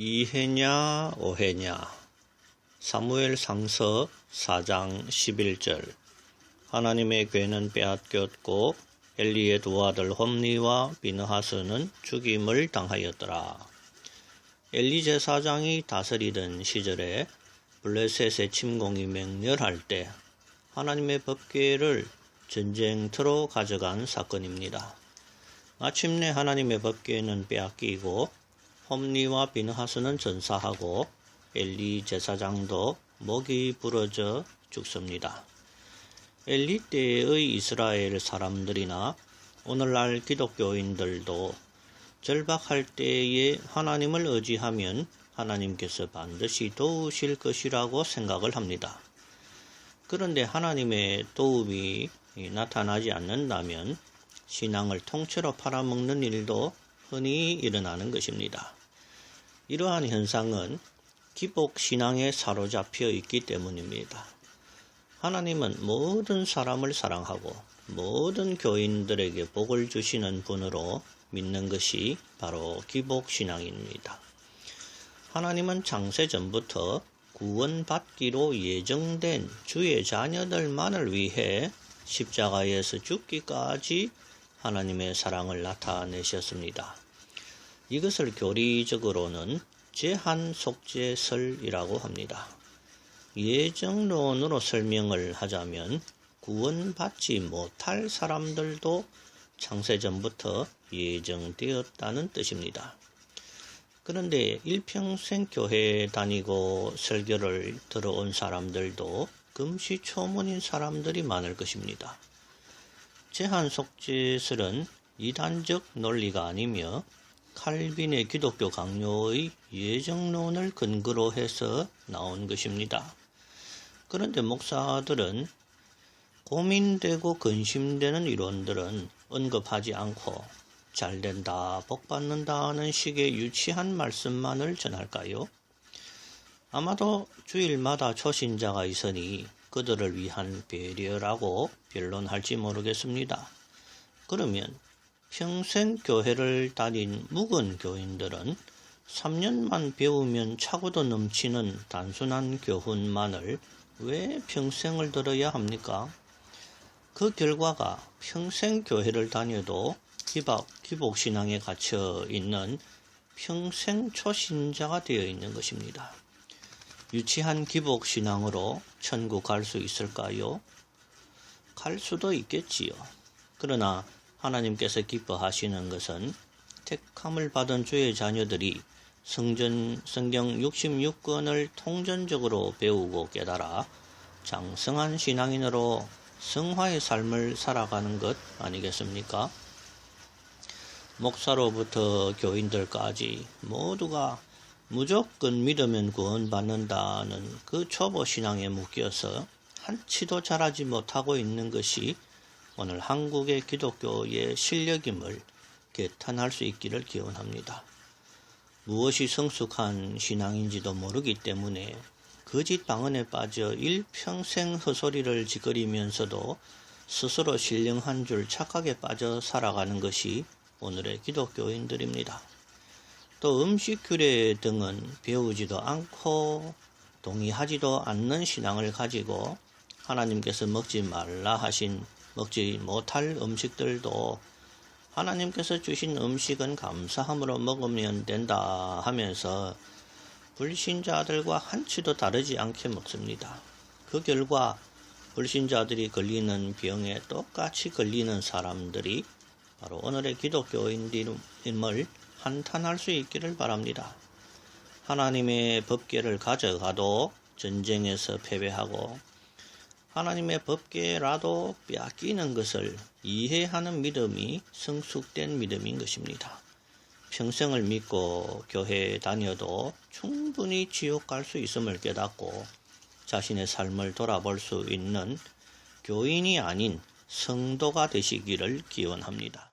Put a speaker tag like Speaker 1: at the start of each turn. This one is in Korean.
Speaker 1: 이해냐 오해냐. 사무엘상서 4장 11절. 하나님의 괴는 빼앗겼고 엘리의 두 아들 홈니와 비느하스는 죽임을 당하였더라. 엘리 제사장이 다스리던 시절에 블레셋의 침공이 맹렬할 때 하나님의 법궤를 전쟁터로 가져간 사건입니다. 마침내 하나님의 법궤는 빼앗기고 홈니와 비느하스는 전사하고 엘리 제사장도 목이 부러져 죽습니다. 엘리 때의 이스라엘 사람들이나 오늘날 기독교인들도 절박할 때에 하나님을 의지하면 하나님께서 반드시 도우실 것이라고 생각을 합니다. 그런데 하나님의 도움이 나타나지 않는다면 신앙을 통째로 팔아먹는 일도 흔히 일어나는 것입니다. 이러한 현상은 기복신앙에 사로잡혀 있기 때문입니다. 하나님은 모든 사람을 사랑하고 모든 교인들에게 복을 주시는 분으로 믿는 것이 바로 기복신앙입니다. 하나님은 창세전부터 구원받기로 예정된 주의 자녀들만을 위해 십자가에서 죽기까지 하나님의 사랑을 나타내셨습니다. 이것을 교리적으로는 제한속죄설이라고 합니다. 예정론으로 설명을 하자면 구원받지 못할 사람들도 창세전부터 예정되었다는 뜻입니다. 그런데 일평생 교회에 다니고 설교를 들어온 사람들도 금시초문인 사람들이 많을 것입니다. 제한속죄설은 이단적 논리가 아니며 칼빈의 기독교 강요의 예정론을 근거로 해서 나온 것입니다. 그런데 목사들은 고민되고 근심되는 이론들은 언급하지 않고 잘된다, 복받는다 하는 식의 유치한 말씀만을 전할까요? 아마도 주일마다 초신자가 있으니 그들을 위한 배려라고 변론할지 모르겠습니다. 그러면 평생 교회를 다닌 묵은 교인들은 3년만 배우면 차고도 넘치는 단순한 교훈만을 왜 평생을 들어야 합니까? 그 결과가 평생 교회를 다녀도 기복신앙에 갇혀 있는 평생 초신자가 되어 있는 것입니다. 유치한 기복신앙으로 천국 갈 수 있을까요? 갈 수도 있겠지요. 그러나 하나님께서 기뻐하시는 것은 택함을 받은 주의 자녀들이 성경 66권을 통전적으로 배우고 깨달아 장성한 신앙인으로 성화의 삶을 살아가는 것 아니겠습니까? 목사로부터 교인들까지 모두가 무조건 믿으면 구원받는다는 그 초보 신앙에 묶여서 한치도 자라지 못하고 있는 것이 오늘 한국의 기독교의 실력임을 개탄할 수 있기를 기원합니다. 무엇이 성숙한 신앙인지도 모르기 때문에 거짓 방언에 빠져 일평생 헛소리를 짓거리면서도 스스로 신령한 줄 착각에 빠져 살아가는 것이 오늘의 기독교인들입니다. 또 음식 규례 등은 배우지도 않고 동의하지도 않는 신앙을 가지고 하나님께서 먹지 말라 하신 먹지 못할 음식들도 하나님께서 주신 음식은 감사함으로 먹으면 된다 하면서 불신자들과 한치도 다르지 않게 먹습니다. 그 결과 불신자들이 걸리는 병에 똑같이 걸리는 사람들이 바로 오늘의 기독교인임을 한탄할 수 있기를 바랍니다. 하나님의 법궤를 가져가도 전쟁에서 패배하고 하나님의 법궤라도 빼앗기는 것을 이해하는 믿음이 성숙된 믿음인 것입니다. 평생을 믿고 교회에 다녀도 충분히 지옥 갈 수 있음을 깨닫고 자신의 삶을 돌아볼 수 있는 교인이 아닌 성도가 되시기를 기원합니다.